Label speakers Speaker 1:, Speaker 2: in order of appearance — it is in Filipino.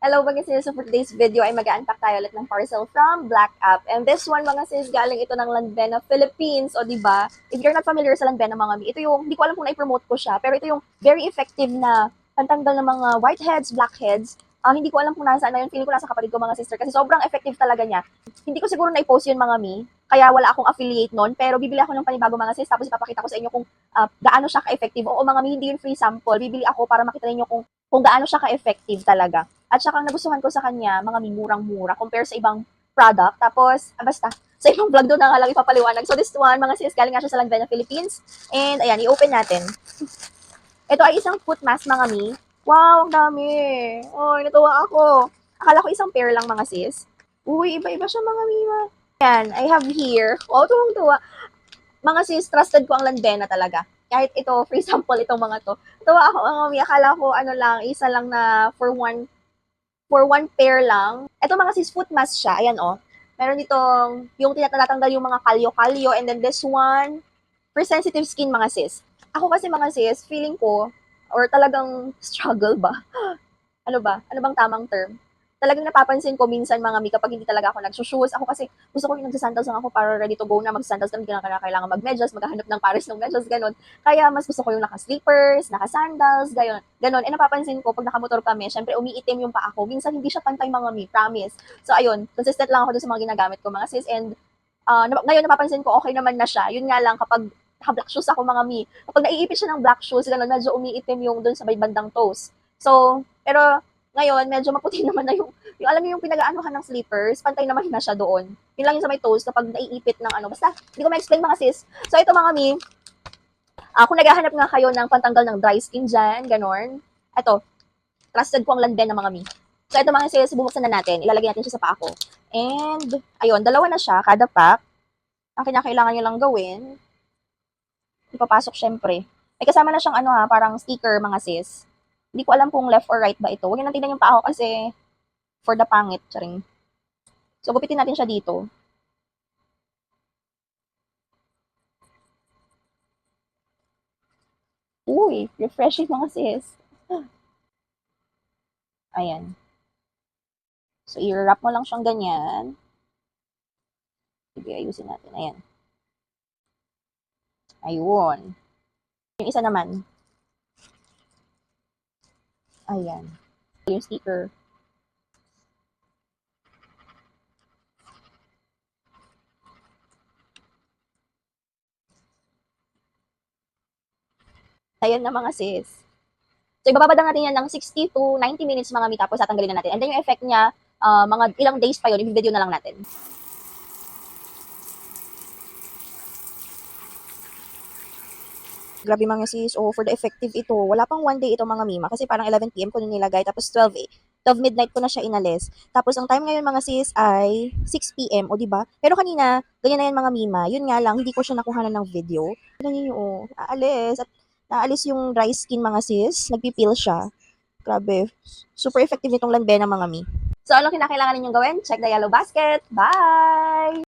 Speaker 1: Hello mga sis, so for today's video ay mag-unpack tayo ulit ng parcel from Black App. And this one mga sis, galing ito ng Lanvena, Philippines. O diba, if you're not familiar sa Lanvena mga mi, ito yung, hindi ko alam kung na-promote ko siya, pero ito yung very effective na pantanggal ng mga whiteheads, blackheads. Hindi ko alam kung nasaan na yun, feeling ko nasa kapatid ko mga sister, kasi sobrang effective talaga niya. Hindi ko siguro na-post yun mga mi, kaya wala akong affiliate nun, pero bibili ako ng panibago mga sis, tapos ipapakita ko sa inyo kung gaano siya ka-effective. Oo mga mi, hindi yun free sample, bibili ako para makita niyo kung gaano siya ka-effective talaga. At saka ang nagustuhan ko sa kanya, mga murang-mura compare sa ibang product. Tapos, basta, sa ibang vlog doon na nga lang ipapaliwanag. So this one, mga sis, galing nga siya sa Lanvena, Philippines. And ayan, i-open natin. Ito ay isang foot mask, mga mi. Wow, ang dami. Oy, natuwa ako. Akala ko isang pair lang, mga sis. Uy, iba-iba siya, mga mima. Ayan, I have here. Wow, tuwang-tuwa. Mga sis, trusted ko ang Lanvena talaga. Kahit ito, free sample itong mga to. Tuwa ako, mga mi. Akala ko, ano lang, isa lang na for one pair lang. Ito mga sis, foot mask siya. Ayan oh. Meron ditong yung tinatanggal yung mga kalyo-kalyo, and then this one for sensitive skin mga sis. Ako kasi mga sis, feeling ko or talagang struggle ba? Ano ba? Ano bang tamang term? Talagang napapansin ko minsan mga mi kapag hindi talaga ako nagsushoes. Ako kasi gusto ko yung nagsasandals lang ako para ready to go na magsandals lang, hindi na kailangan magmedyas, maghahanap ng pares ng medyas, ganun. Kaya mas gusto ko yung naka-slippers, naka-sandals, ganun. Napapansin ko pag nakamotor kami, syempre umiitim yung paa ko. Minsan hindi siya pantay mga mi, promise. So ayun, consistent lang ako dun sa mga ginagamit ko mga sis, and ngayon napapansin ko okay naman na siya. Yun nga lang kapag naka-black shoes ako mga mi, kapag naiipit siya ng black shoes, ganun, medyo umiitim yung dun sa may bandang toes. So, pero ngayon, medyo maputi naman na yung alam niyo yung pinag-aanohan ng slippers, pantay naman na siya doon. Yun lang yung sa may toes kapag naiipit ng ano. Basta, hindi ko ma-explain mga sis. So, ito mga mi, kung naghahanap nga kayo ng pantanggal ng dry skin dyan, ganon, ito, trusted ko ang Lanvin ng mga mi. So, ito mga sis, bubuksan na natin. Ilalagay natin siya sa paa ko. And, ayun, dalawa na siya, kada pack. Ang kinakailangan nyo lang gawin, ipapasok syempre. May kasama na siyang ano parang sticker mga sis. Hindi ko alam kung left or right ba ito. Huwag nyo nang tingnan yung paa ko kasi for the pangit, charing. So, gupitin natin siya dito. Uy, refreshing mga sis. Ayan. So, i-wrap mo lang siyang ganyan. Sige, ayusin natin. Ayan. Ayun. Yung isa naman. Ayan. Yung sticker. Ayan na mga sis. So, ibababad lang natin yan ng 60 to 90 minutes mga mi, tapos tatanggalin na natin. And then yung effect niya, mga ilang days pa yun, i-video na lang natin. Grabe mga sis, for the effective ito, wala pang 1 day ito mga mima, kasi parang 11 PM ko na nilagay, tapos 12 midnight ko na siya inalis. Tapos ang time ngayon mga sis ay 6 PM, o di ba? Pero kanina, ganyan na yan mga mima, yun nga lang, hindi ko siya nakuha ng video. Tignan niyo aalis, at naalis yung dry skin mga sis, nagpipil siya. Grabe, super effective nitong Lanvena mga mi. So, ano kinakailangan ninyong gawin? Check the yellow basket. Bye!